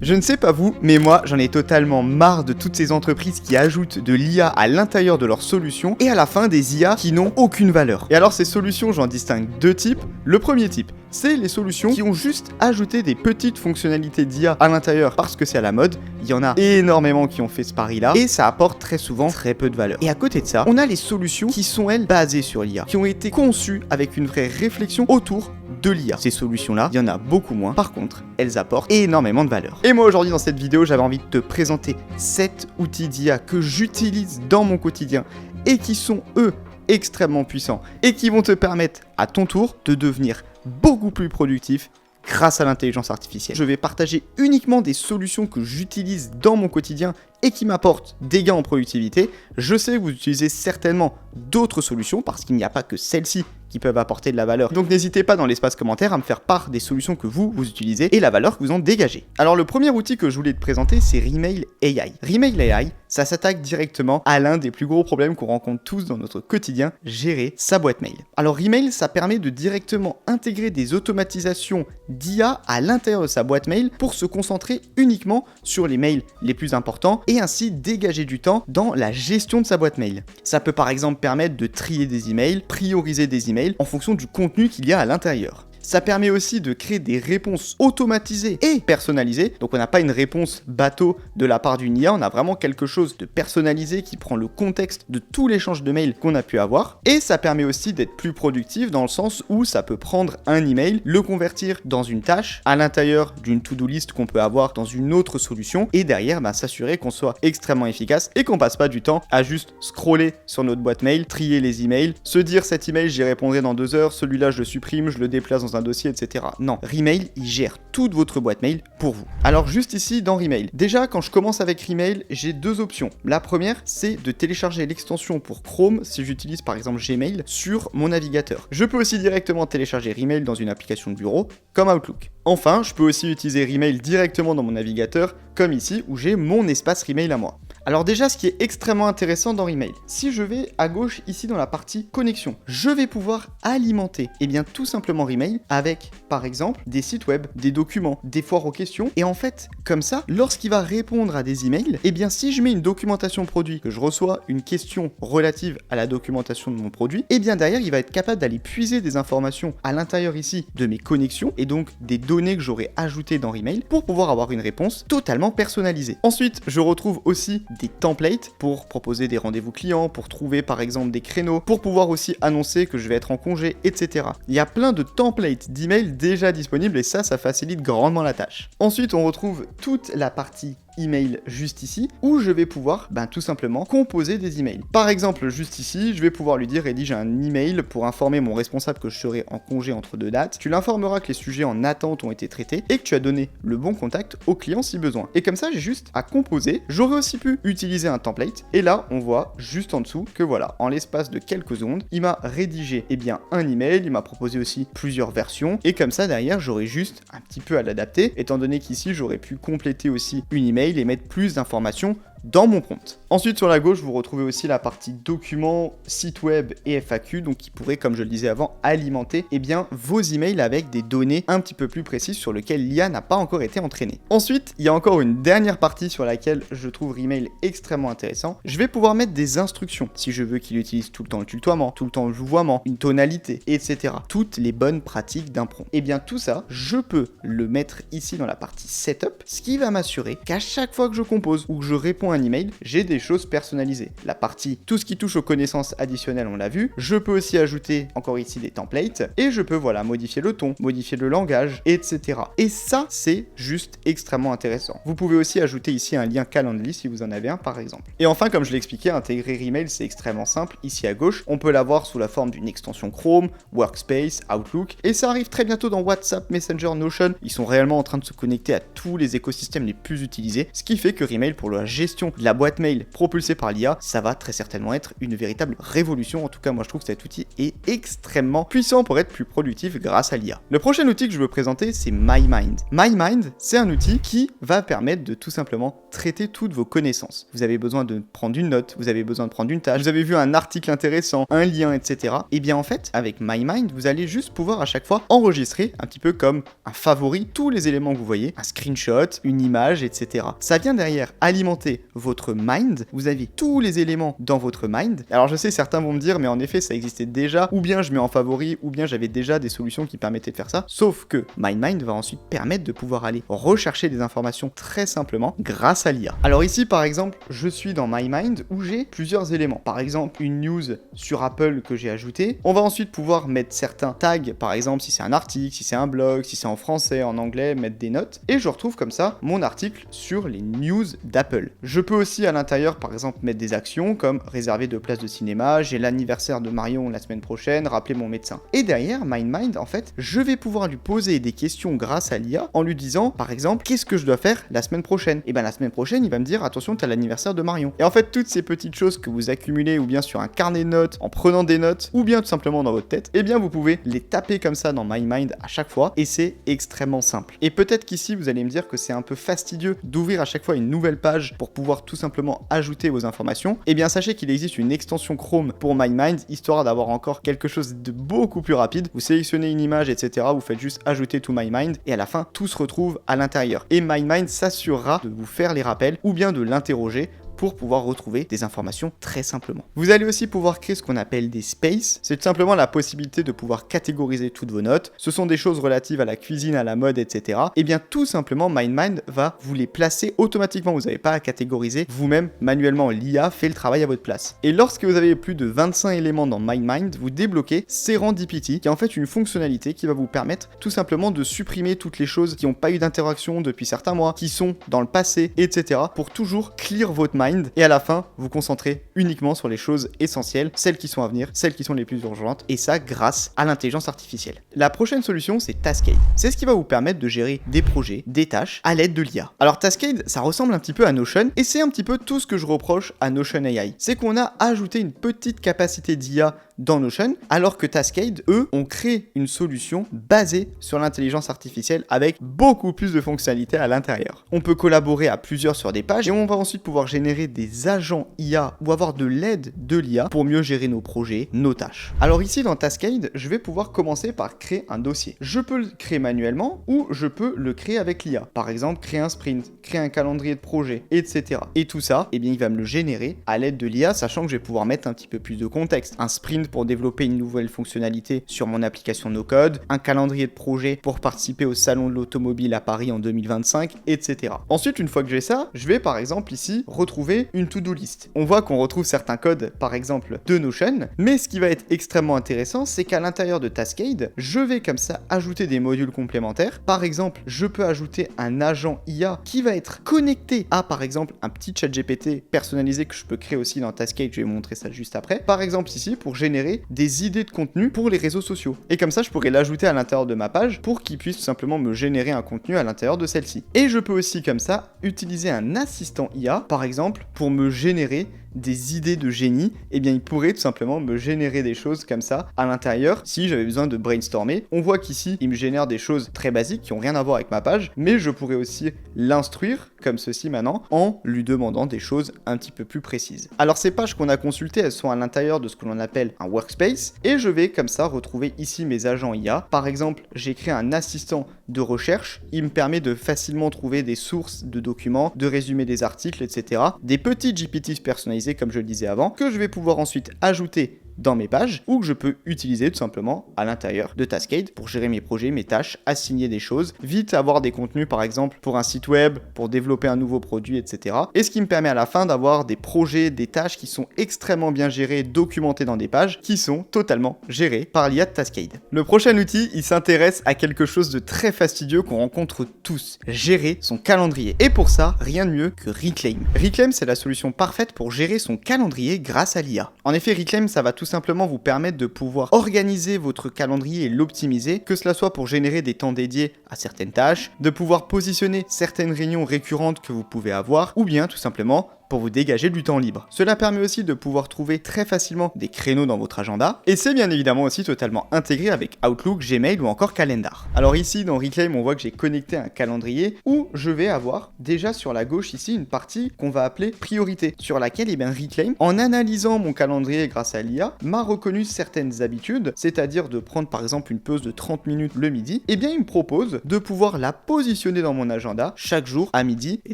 Je ne sais pas vous, mais moi j'en ai totalement marre de toutes ces entreprises qui ajoutent de l'IA à l'intérieur de leurs solutions et à la fin des IA qui n'ont aucune valeur. Et alors ces solutions, j'en distingue deux types. Le premier type, c'est les solutions qui ont juste ajouté des petites fonctionnalités d'IA à l'intérieur parce que c'est à la mode. Il y en a énormément qui ont fait ce pari-là et ça apporte très souvent très peu de valeur. Et à côté de ça, on a les solutions qui sont elles basées sur l'IA, qui ont été conçues avec une vraie réflexion autour de l'IA. Ces solutions-là, il y en a beaucoup moins. Par contre, elles apportent énormément de valeur. Et moi aujourd'hui dans cette vidéo, j'avais envie de te présenter 7 outils d'IA que j'utilise dans mon quotidien et qui sont eux extrêmement puissants et qui vont te permettre à ton tour de devenir beaucoup plus productif grâce à l'intelligence artificielle. Je vais partager uniquement des solutions que j'utilise dans mon quotidien et qui m'apportent des gains en productivité. Je sais que vous utilisez certainement d'autres solutions parce qu'il n'y a pas que celles-ci qui peuvent apporter de la valeur. Donc n'hésitez pas dans l'espace commentaire à me faire part des solutions que vous utilisez et la valeur que vous en dégagez. Alors le premier outil que je voulais te présenter, c'est Remail AI. Remail AI, ça s'attaque directement à l'un des plus gros problèmes qu'on rencontre tous dans notre quotidien, gérer sa boîte mail. Alors Remail, ça permet de directement intégrer des automatisations d'IA à l'intérieur de sa boîte mail pour se concentrer uniquement sur les mails les plus importants et ainsi dégager du temps dans la gestion de sa boîte mail. Ça peut par exemple permettre de trier des emails, prioriser des emails en fonction du contenu qu'il y a à l'intérieur. Ça permet aussi de créer des réponses automatisées et personnalisées. Donc on n'a pas une réponse bateau de la part d'une IA, on a vraiment quelque chose de personnalisé qui prend le contexte de tout l'échange de mails qu'on a pu avoir. Et ça permet aussi d'être plus productif dans le sens où ça peut prendre un email, le convertir dans une tâche à l'intérieur d'une to-do list qu'on peut avoir dans une autre solution et derrière s'assurer qu'on soit extrêmement efficace et qu'on passe pas du temps à juste scroller sur notre boîte mail, trier les emails, se dire cet email j'y répondrai dans 2 heures, celui-là je le supprime, je le déplace dans un dossier, etc. Non, Remail, il gère toute votre boîte mail pour vous. Alors juste ici dans Remail, déjà quand je commence avec Remail, j'ai deux options. La première, c'est de télécharger l'extension pour Chrome si j'utilise par exemple Gmail sur mon navigateur. Je peux aussi directement télécharger Remail dans une application de bureau comme Outlook. Enfin, je peux aussi utiliser Remail directement dans mon navigateur comme ici où j'ai mon espace Remail à moi. Alors déjà, ce qui est extrêmement intéressant dans Remail, si je vais à gauche ici dans la partie connexion, je vais pouvoir alimenter tout simplement Remail avec par exemple des sites web, des documents, des foires aux questions et en fait comme ça, lorsqu'il va répondre à des emails, si je mets une documentation produit, que je reçois une question relative à la documentation de mon produit, derrière il va être capable d'aller puiser des informations à l'intérieur ici de mes connexions et donc des données que j'aurais ajoutées dans Remail pour pouvoir avoir une réponse totalement personnalisée. Ensuite, je retrouve aussi des templates pour proposer des rendez-vous clients, pour trouver par exemple des créneaux, pour pouvoir aussi annoncer que je vais être en congé, etc. Il y a plein de templates d'emails déjà disponibles et ça facilite grandement la tâche. Ensuite, on retrouve toute la partie email juste ici où je vais pouvoir tout simplement composer des emails. Par exemple, juste ici, je vais pouvoir lui dire rédige un email pour informer mon responsable que je serai en congé entre 2 dates. Tu l'informeras que les sujets en attente ont été traités et que tu as donné le bon contact au client si besoin. Et comme ça, j'ai juste à composer. J'aurais aussi pu utiliser un template et là, on voit juste en dessous que voilà, en l'espace de quelques secondes, il m'a rédigé un email, il m'a proposé aussi plusieurs versions et comme ça derrière, j'aurais juste un petit peu à l'adapter étant donné qu'ici, j'aurais pu compléter aussi une email et mettre plus d'informations dans mon prompt. Ensuite sur la gauche vous retrouvez aussi la partie documents, site web et FAQ donc qui pourrait comme je le disais avant alimenter vos emails avec des données un petit peu plus précises sur lesquelles l'IA n'a pas encore été entraînée. Ensuite il y a encore une dernière partie sur laquelle je trouve Remail extrêmement intéressant. Je vais pouvoir mettre des instructions si je veux qu'il utilise tout le temps le tutoiement, tout le temps le vouvoiement, une tonalité, etc. Toutes les bonnes pratiques d'un prompt. Tout ça je peux le mettre ici dans la partie setup, ce qui va m'assurer qu'à chaque fois que je compose ou que je réponds un email, j'ai des choses personnalisées. La partie, tout ce qui touche aux connaissances additionnelles, on l'a vu. Je peux aussi ajouter encore ici des templates et je peux modifier le ton, modifier le langage, etc. Et ça, c'est juste extrêmement intéressant. Vous pouvez aussi ajouter ici un lien Calendly si vous en avez un par exemple. Et enfin, comme je l'ai expliqué, intégrer Remail, c'est extrêmement simple. Ici à gauche, on peut l'avoir sous la forme d'une extension Chrome, Workspace, Outlook et ça arrive très bientôt dans WhatsApp, Messenger, Notion. Ils sont réellement en train de se connecter à tous les écosystèmes les plus utilisés, ce qui fait que Remail pour la gestion gestion de la boîte mail propulsée par l'IA, ça va très certainement être une véritable révolution. En tout cas, moi je trouve que cet outil est extrêmement puissant pour être plus productif grâce à l'IA. Le prochain outil que je veux présenter, c'est MyMind. MyMind, c'est un outil qui va permettre de tout simplement traiter toutes vos connaissances. Vous avez besoin de prendre une note, vous avez besoin de prendre une tâche, vous avez vu un article intéressant, un lien, etc. Et bien en fait, avec MyMind, vous allez juste pouvoir à chaque fois enregistrer un petit peu comme un favori tous les éléments que vous voyez, un screenshot, une image, etc. Ça vient derrière alimenter votre mind. Vous avez tous les éléments dans votre mind. Alors je sais, certains vont me dire, mais en effet, ça existait déjà, ou bien je mets en favori, ou bien j'avais déjà des solutions qui permettaient de faire ça. Sauf que MyMind va ensuite permettre de pouvoir aller rechercher des informations très simplement grâce à l'IA. Alors ici, par exemple, je suis dans MyMind où j'ai plusieurs éléments. Par exemple, une news sur Apple que j'ai ajoutée. On va ensuite pouvoir mettre certains tags, par exemple, si c'est un article, si c'est un blog, si c'est en français, en anglais, mettre des notes. Et je retrouve comme ça mon article sur les news d'Apple. Je peux aussi à l'intérieur, par exemple, mettre des actions comme réserver 2 places de cinéma, j'ai l'anniversaire de Marion la semaine prochaine, rappeler mon médecin. Et derrière, MyMind, en fait, je vais pouvoir lui poser des questions grâce à l'IA en lui disant, par exemple, qu'est-ce que je dois faire la semaine prochaine? Et bien la semaine prochaine, il va me dire, attention, t'as l'anniversaire de Marion. Et en fait, toutes ces petites choses que vous accumulez, ou bien sur un carnet de notes, en prenant des notes, ou bien tout simplement dans votre tête, et bien vous pouvez les taper comme ça dans MyMind à chaque fois, et c'est extrêmement simple. Et peut-être qu'ici, vous allez me dire que c'est un peu fastidieux d'ouvrir à chaque fois une nouvelle page pour pouvoir tout simplement ajouter vos informations. Et bien sachez qu'il existe une extension Chrome pour MyMind, histoire d'avoir encore quelque chose de beaucoup plus rapide. Vous sélectionnez une image, etc. Vous faites juste ajouter to MyMind, et à la fin, tout se retrouve à l'intérieur. Et MyMind s'assurera de vous faire les rappels, ou bien de l'interroger pour pouvoir retrouver des informations très simplement. Vous allez aussi pouvoir créer ce qu'on appelle des spaces. C'est tout simplement la possibilité de pouvoir catégoriser toutes vos notes. Ce sont des choses relatives à la cuisine, à la mode, etc. Et bien tout simplement, MyMind va vous les placer automatiquement. Vous n'avez pas à catégoriser vous-même manuellement. L'IA fait le travail à votre place. Et lorsque vous avez plus de 25 éléments dans MyMind, vous débloquez Serendipity, qui est en fait une fonctionnalité qui va vous permettre tout simplement de supprimer toutes les choses qui n'ont pas eu d'interaction depuis certains mois, qui sont dans le passé, etc. pour toujours clear votre mind. Et à la fin, vous concentrez uniquement sur les choses essentielles, celles qui sont à venir, celles qui sont les plus urgentes, et ça grâce à l'intelligence artificielle. La prochaine solution, c'est Taskade. C'est ce qui va vous permettre de gérer des projets, des tâches, à l'aide de l'IA. Alors Taskade, ça ressemble un petit peu à Notion, et c'est un petit peu tout ce que je reproche à Notion AI. C'est qu'on a ajouté une petite capacité d'IA dans Notion, alors que Taskade, eux, ont créé une solution basée sur l'intelligence artificielle avec beaucoup plus de fonctionnalités à l'intérieur. On peut collaborer à plusieurs sur des pages et on va ensuite pouvoir générer des agents IA ou avoir de l'aide de l'IA pour mieux gérer nos projets, nos tâches. Alors ici dans Taskade, je vais pouvoir commencer par créer un dossier. Je peux le créer manuellement ou je peux le créer avec l'IA. Par exemple, créer un sprint, créer un calendrier de projet, etc. Et tout ça, eh bien, il va me le générer à l'aide de l'IA, sachant que je vais pouvoir mettre un petit peu plus de contexte. Un sprint pour développer une nouvelle fonctionnalité sur mon application NoCode, un calendrier de projet pour participer au salon de l'automobile à Paris en 2025, etc. Ensuite, une fois que j'ai ça, je vais par exemple ici retrouver une to-do list. On voit qu'on retrouve certains codes, par exemple de Notion, mais ce qui va être extrêmement intéressant, c'est qu'à l'intérieur de Taskade, je vais comme ça ajouter des modules complémentaires. Par exemple, je peux ajouter un agent IA qui va être connecté à, par exemple, un petit chat GPT personnalisé que je peux créer aussi dans Taskade. Je vais vous montrer ça juste après. Par exemple ici, pour générer des idées de contenu pour les réseaux sociaux. Et comme ça, je pourrais l'ajouter à l'intérieur de ma page pour qu'il puisse tout simplement me générer un contenu à l'intérieur de celle-ci. Et je peux aussi comme ça utiliser un assistant IA, par exemple, pour me générer des idées de génie, et bien il pourrait tout simplement me générer des choses comme ça à l'intérieur si j'avais besoin de brainstormer. On voit qu'ici il me génère des choses très basiques qui ont rien à voir avec ma page, mais je pourrais aussi l'instruire comme ceci maintenant en lui demandant des choses un petit peu plus précises. Alors ces pages qu'on a consultées, elles sont à l'intérieur de ce que l'on appelle un workspace, et je vais comme ça retrouver ici mes agents IA. Par exemple, j'ai créé un assistant de recherche, il me permet de facilement trouver des sources de documents, de résumer des articles, etc. Des petits GPT personnalisés comme je le disais avant, que je vais pouvoir ensuite ajouter dans mes pages ou que je peux utiliser tout simplement à l'intérieur de Taskade pour gérer mes projets, mes tâches, assigner des choses, vite avoir des contenus par exemple pour un site web, pour développer un nouveau produit, etc. Et ce qui me permet à la fin d'avoir des projets, des tâches qui sont extrêmement bien gérées, documentées dans des pages qui sont totalement gérées par l'IA de Taskade. Le prochain outil, il s'intéresse à quelque chose de très fastidieux qu'on rencontre tous, gérer son calendrier. Et pour ça, rien de mieux que Reclaim. Reclaim, c'est la solution parfaite pour gérer son calendrier grâce à l'IA. En effet, Reclaim, ça va tout simplement vous permettre de pouvoir organiser votre calendrier et l'optimiser, que cela soit pour générer des temps dédiés à certaines tâches, de pouvoir positionner certaines réunions récurrentes que vous pouvez avoir, ou bien tout simplement pour vous dégager du temps libre. Cela permet aussi de pouvoir trouver très facilement des créneaux dans votre agenda, et c'est bien évidemment aussi totalement intégré avec Outlook, Gmail ou encore Calendar. Alors ici dans Reclaim, on voit que j'ai connecté un calendrier où je vais avoir déjà sur la gauche ici une partie qu'on va appeler priorité, sur laquelle Reclaim, en analysant mon calendrier grâce à l'IA, m'a reconnu certaines habitudes, c'est-à-dire de prendre par exemple une pause de 30 minutes le midi, et bien il me propose de pouvoir la positionner dans mon agenda chaque jour à midi et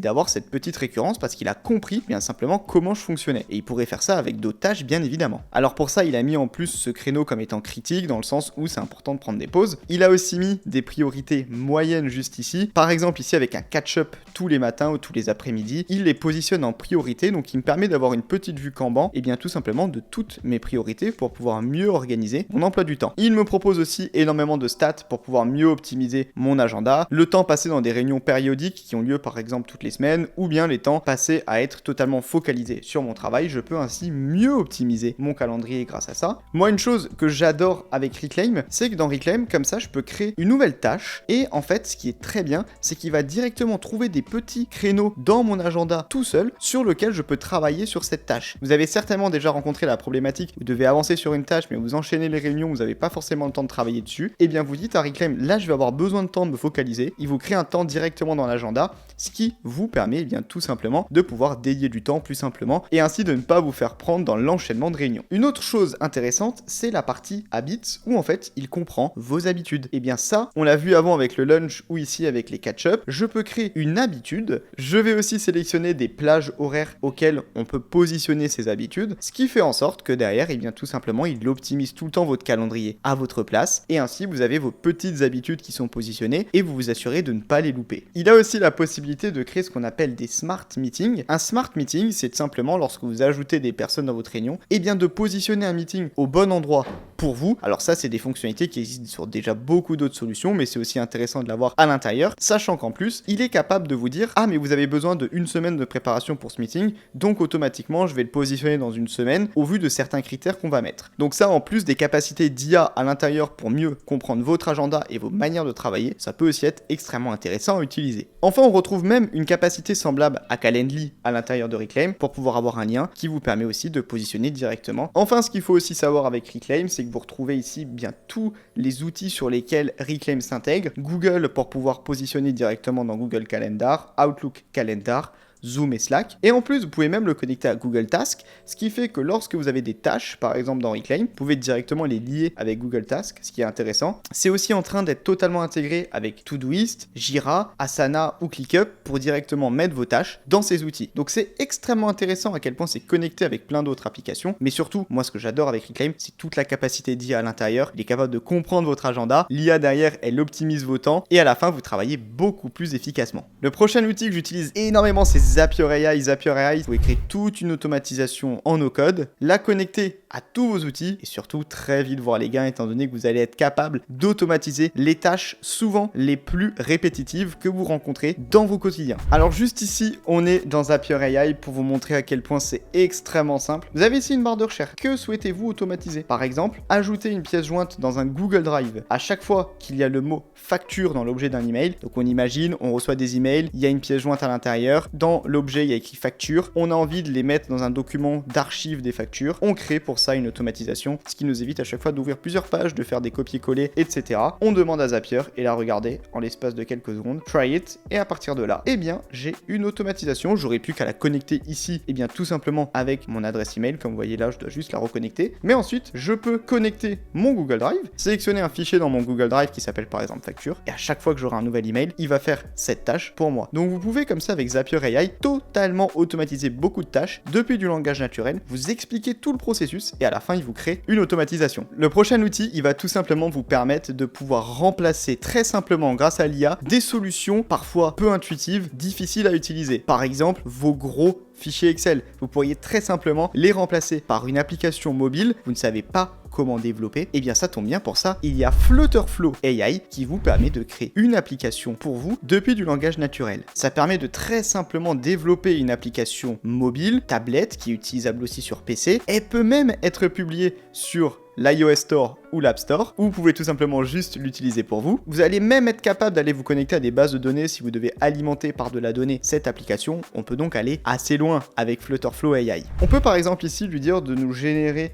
d'avoir cette petite récurrence parce qu'il a compris bien simplement comment je fonctionnais. Et il pourrait faire ça avec d'autres tâches bien évidemment. Alors pour ça, il a mis en plus ce créneau comme étant critique dans le sens où c'est important de prendre des pauses. Il a aussi mis des priorités moyennes juste ici. Par exemple ici avec un catch-up tous les matins ou tous les après-midi, il les positionne en priorité, donc il me permet d'avoir une petite vue Kanban et bien tout simplement de toutes mes priorités pour pouvoir mieux organiser mon emploi du temps. Il me propose aussi énormément de stats pour pouvoir mieux optimiser mon agenda, le temps passé dans des réunions périodiques qui ont lieu par exemple toutes les semaines, ou bien les temps passés à être totalement focalisé sur mon travail. Je peux ainsi mieux optimiser mon calendrier grâce à ça. Moi, une chose que j'adore avec Reclaim, c'est que dans Reclaim, comme ça, je peux créer une nouvelle tâche, et en fait, ce qui est très bien, c'est qu'il va directement trouver des petits créneaux dans mon agenda tout seul, sur lequel je peux travailler sur cette tâche. Vous avez certainement déjà rencontré la problématique, vous devez avancer sur une tâche, mais vous enchaînez les réunions, vous n'avez pas forcément le temps de travailler dessus, et bien vous dites à Reclaim, là je vais avoir besoin de temps de me focaliser, il vous crée un temps directement dans l'agenda, ce qui vous permet bien tout simplement de pouvoir dédier du temps plus simplement, et ainsi de ne pas vous faire prendre dans l'enchaînement de réunions. Une autre chose intéressante, c'est la partie Habits, où en fait il comprend vos habitudes. Et bien ça, on l'a vu avant avec le lunch ou ici avec les catch-up, je peux créer une habitude, je vais aussi sélectionner des plages horaires auxquelles on peut positionner ces habitudes, ce qui fait en sorte que derrière, et bien tout simplement, il optimise tout le temps votre calendrier à votre place, et ainsi vous avez vos petites habitudes qui sont positionnées, et vous vous assurez de ne pas les louper. Il a aussi la possibilité de créer ce qu'on appelle des smart meetings. Un smart meeting, c'est tout simplement lorsque vous ajoutez des personnes dans votre réunion, et bien de positionner un meeting au bon endroit pour vous. Alors ça, c'est des fonctionnalités qui existent sur déjà beaucoup d'autres solutions, mais c'est aussi intéressant de l'avoir à l'intérieur, sachant qu'en plus, il est capable de vous dire « Ah, mais vous avez besoin d'une semaine de préparation pour ce meeting, donc automatiquement, je vais le positionner dans une semaine au vu de certains critères qu'on va mettre. » Donc ça, en plus des capacités d'IA à l'intérieur pour mieux comprendre votre agenda et vos manières de travailler, ça peut aussi être extrêmement intéressant à utiliser. Enfin, on retrouve même une capacité semblable à Calendly à l'intérieur de Reclaim pour pouvoir avoir un lien qui vous permet aussi de positionner directement. Enfin, ce qu'il faut aussi savoir avec Reclaim, c'est que vous retrouvez ici bien tous les outils sur lesquels Reclaim s'intègre. Google pour pouvoir positionner directement dans Google Calendar, Outlook Calendar, Zoom et Slack. Et en plus, vous pouvez même le connecter à Google Tasks, ce qui fait que lorsque vous avez des tâches, par exemple dans Reclaim, vous pouvez directement les lier avec Google Tasks, ce qui est intéressant. C'est aussi en train d'être totalement intégré avec Todoist, Jira, Asana ou ClickUp pour directement mettre vos tâches dans ces outils. Donc c'est extrêmement intéressant à quel point c'est connecté avec plein d'autres applications. Mais surtout, moi ce que j'adore avec Reclaim, c'est toute la capacité d'IA à l'intérieur. Il est capable de comprendre votre agenda. L'IA derrière, elle optimise vos temps et à la fin, vous travaillez beaucoup plus efficacement. Le prochain outil que j'utilise énormément, c'est Zapier AI. Zapier AI, vous pouvez créer toute une automatisation en no-code, la connecter à tous vos outils et surtout très vite voir les gains étant donné que vous allez être capable d'automatiser les tâches souvent les plus répétitives que vous rencontrez dans vos quotidiens. Alors juste ici, on est dans Zapier AI pour vous montrer à quel point c'est extrêmement simple. Vous avez ici une barre de recherche. Que souhaitez-vous automatiser? Par exemple, ajouter une pièce jointe dans un Google Drive. À chaque fois qu'il y a le mot facture dans l'objet d'un email, donc on imagine, on reçoit des emails, il y a une pièce jointe à l'intérieur, dans l'objet il y a écrit facture, on a envie de les mettre dans un document d'archives des factures, on crée pour ça une automatisation, ce qui nous évite à chaque fois d'ouvrir plusieurs pages, de faire des copier-coller, etc. On demande à Zapier et là regardez, en l'espace de quelques secondes, try it, et à partir de là, eh bien j'ai une automatisation, j'aurais plus qu'à la connecter ici, eh bien tout simplement avec mon adresse email, comme vous voyez là je dois juste la reconnecter, mais ensuite je peux connecter mon Google Drive, sélectionner un fichier dans mon Google Drive qui s'appelle par exemple facture, et à chaque fois que j'aurai un nouvel email, il va faire cette tâche pour moi. Donc vous pouvez comme ça avec Zapier AI totalement automatiser beaucoup de tâches depuis du langage naturel, vous expliquer tout le processus et à la fin il vous crée une automatisation. Le prochain outil, il va tout simplement vous permettre de pouvoir remplacer très simplement grâce à l'IA des solutions parfois peu intuitives, difficiles à utiliser. Par exemple, vos gros fichiers Excel, vous pourriez très simplement les remplacer par une application mobile, vous ne savez pas comment développer, et bien ça tombe bien pour ça, il y a Flutterflow AI qui vous permet de créer une application pour vous depuis du langage naturel. Ça permet de très simplement développer une application mobile, tablette, qui est utilisable aussi sur PC, elle peut même être publiée sur l'iOS Store ou l'App Store, ou vous pouvez tout simplement juste l'utiliser pour vous. Vous allez même être capable d'aller vous connecter à des bases de données si vous devez alimenter par de la donnée cette application. On peut donc aller assez loin avec Flutterflow AI. On peut par exemple ici lui dire de nous générer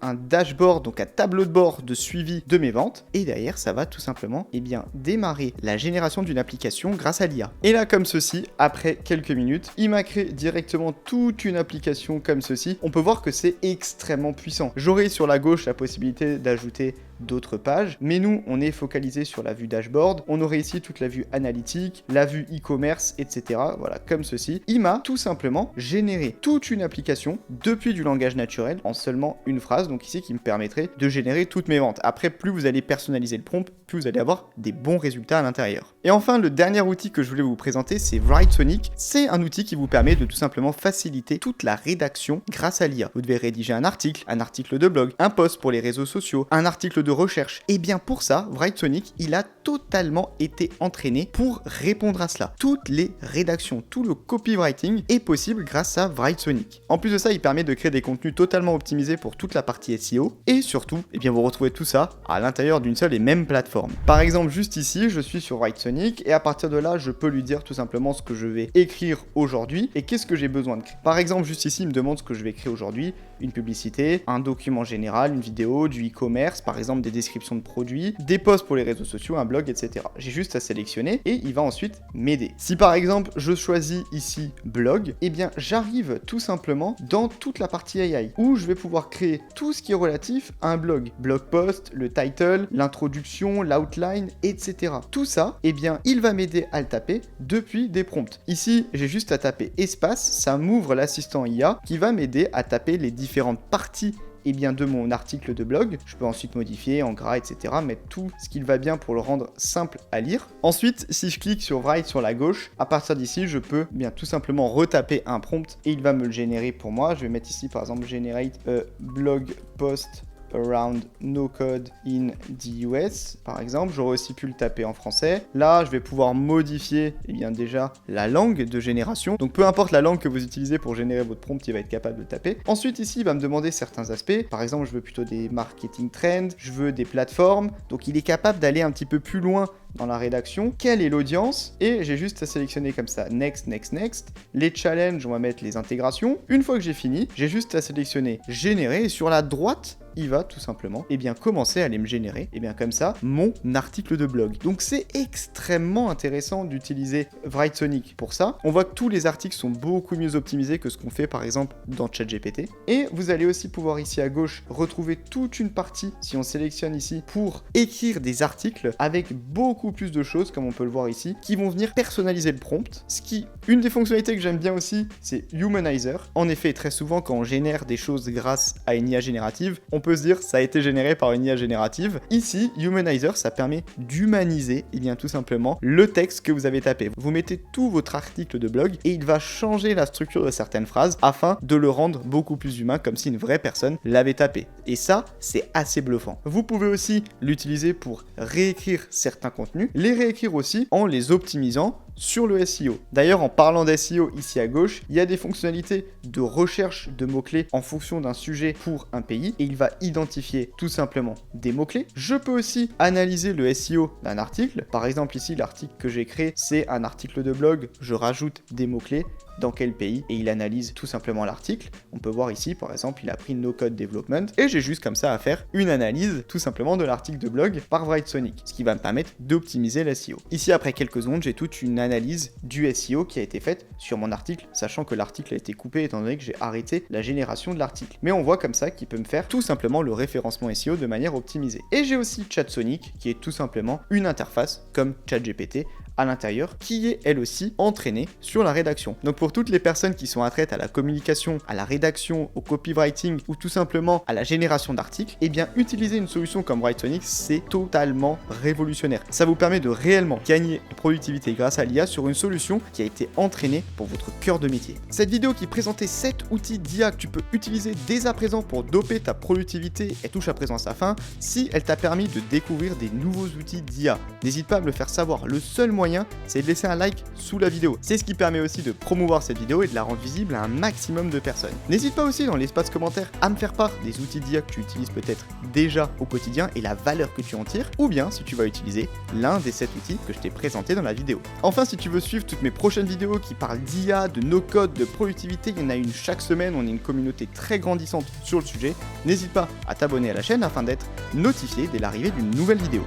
un dashboard, donc un tableau de bord de suivi de mes ventes, et derrière ça va tout simplement démarrer la génération d'une application grâce à l'IA. Et là comme ceci, après quelques minutes, il m'a créé directement toute une application comme ceci. On peut voir que c'est extrêmement puissant. J'aurai sur la gauche la possibilité d'ajouter d'autres pages, mais nous on est focalisé sur la vue dashboard. On aurait ici toute la vue analytique, la vue e-commerce, etc. Voilà, comme ceci. Il m'a tout simplement généré toute une application depuis du langage naturel en seulement une phrase, donc ici qui me permettrait de générer toutes mes ventes. Après, plus vous allez personnaliser le prompt, plus vous allez avoir des bons résultats à l'intérieur. Et enfin, le dernier outil que je voulais vous présenter, c'est Writesonic. C'est un outil qui vous permet de tout simplement faciliter toute la rédaction grâce à l'IA. Vous devez rédiger un article de blog, un post pour les réseaux sociaux, un article de recherche. Et bien pour ça, Writesonic, il a totalement été entraîné pour répondre à cela. Toutes les rédactions, tout le copywriting est possible grâce à Writesonic. En plus de ça, il permet de créer des contenus totalement optimisés pour toute la partie SEO. Et surtout, vous retrouvez tout ça à l'intérieur d'une seule et même plateforme. Par exemple, juste ici, je suis sur Writesonic et à partir de là, je peux lui dire tout simplement ce que je vais écrire aujourd'hui et qu'est-ce que j'ai besoin de créer. Par exemple, juste ici, il me demande ce que je vais créer aujourd'hui, une publicité, un document général, une vidéo, du e-commerce, par exemple des descriptions de produits, des posts pour les réseaux sociaux, un blog, etc. J'ai juste à sélectionner et il va ensuite m'aider. Si par exemple, je choisis ici blog, j'arrive tout simplement dans toute la partie AI où je vais pouvoir créer tout ce qui est relatif à un blog. Blog post, le title, l'introduction, l'outline, etc. Tout ça, il va m'aider à le taper depuis des prompts. Ici, j'ai juste à taper espace, ça m'ouvre l'assistant IA qui va m'aider à taper les différentes parties de mon article de blog. Je peux ensuite modifier en gras, etc. Mettre tout ce qu'il va bien pour le rendre simple à lire. Ensuite, si je clique sur Write sur la gauche, à partir d'ici, je peux tout simplement retaper un prompt et il va me le générer pour moi. Je vais mettre ici par exemple Generate a blog post around no code in the US, par exemple. J'aurais aussi pu le taper en français. Là, je vais pouvoir modifier déjà la langue de génération. Donc, peu importe la langue que vous utilisez pour générer votre prompt, il va être capable de le taper. Ensuite, ici, il va me demander certains aspects. Par exemple, je veux plutôt des marketing trends, je veux des plateformes. Donc, il est capable d'aller un petit peu plus loin dans la rédaction. Quelle est l'audience? Et j'ai juste à sélectionner comme ça, next, next, next. Les challenges, on va mettre les intégrations. Une fois que j'ai fini, j'ai juste à sélectionner générer et sur la droite, il va tout simplement commencer à aller me générer comme ça mon article de blog. Donc c'est extrêmement intéressant d'utiliser Writesonic pour ça. On voit que tous les articles sont beaucoup mieux optimisés que ce qu'on fait par exemple dans ChatGPT. Et vous allez aussi pouvoir ici à gauche retrouver toute une partie, si on sélectionne ici, pour écrire des articles avec beaucoup plus de choses, comme on peut le voir ici, qui vont venir personnaliser le prompt. Une des fonctionnalités que j'aime bien aussi, c'est Humanizer. En effet, très souvent quand on génère des choses grâce à une IA générative, on peut se dire ça a été généré par une IA générative. Ici, Humanizer, ça permet d'humaniser tout simplement le texte que vous avez tapé. Vous mettez tout votre article de blog et il va changer la structure de certaines phrases afin de le rendre beaucoup plus humain, comme si une vraie personne l'avait tapé. Et ça, c'est assez bluffant. Vous pouvez aussi l'utiliser pour réécrire certains contenus, les réécrire aussi en les optimisant sur le SEO. D'ailleurs, en parlant d'SEO ici à gauche, il y a des fonctionnalités de recherche de mots-clés en fonction d'un sujet pour un pays et il va identifier tout simplement des mots-clés. Je peux aussi analyser le SEO d'un article. Par exemple, ici, l'article que j'ai créé, c'est un article de blog. Je rajoute des mots-clés. Dans quel pays, et il analyse tout simplement l'article. On peut voir ici, par exemple, il a pris No Code Development, et j'ai juste comme ça à faire une analyse tout simplement de l'article de blog par Writesonic, ce qui va me permettre d'optimiser l'SEO. Ici, après quelques secondes, j'ai toute une analyse du SEO qui a été faite sur mon article, sachant que l'article a été coupé étant donné que j'ai arrêté la génération de l'article. Mais on voit comme ça qu'il peut me faire tout simplement le référencement SEO de manière optimisée. Et j'ai aussi ChatSonic, qui est tout simplement une interface comme ChatGPT à l'intérieur, qui est elle aussi entraînée sur la rédaction. Donc pour toutes les personnes qui sont attraites à la communication, à la rédaction, au copywriting ou tout simplement à la génération d'articles, utiliser une solution comme Writesonic, c'est totalement révolutionnaire. Ça vous permet de réellement gagner en productivité grâce à l'IA sur une solution qui a été entraînée pour votre cœur de métier. Cette vidéo qui présentait 7 outils d'IA que tu peux utiliser dès à présent pour doper ta productivité, elle touche à présent à sa fin. Si elle t'a permis de découvrir des nouveaux outils d'IA, n'hésite pas à me le faire savoir. Le seul moyen moyen, c'est de laisser un like sous la vidéo. C'est ce qui permet aussi de promouvoir cette vidéo et de la rendre visible à un maximum de personnes. N'hésite pas aussi dans l'espace commentaire à me faire part des outils d'IA que tu utilises peut-être déjà au quotidien et la valeur que tu en tires, ou bien si tu vas utiliser l'un des 7 outils que je t'ai présenté dans la vidéo. Enfin, si tu veux suivre toutes mes prochaines vidéos qui parlent d'IA, de no-code, de productivité, il y en a une chaque semaine, on est une communauté très grandissante sur le sujet, n'hésite pas à t'abonner à la chaîne afin d'être notifié dès l'arrivée d'une nouvelle vidéo.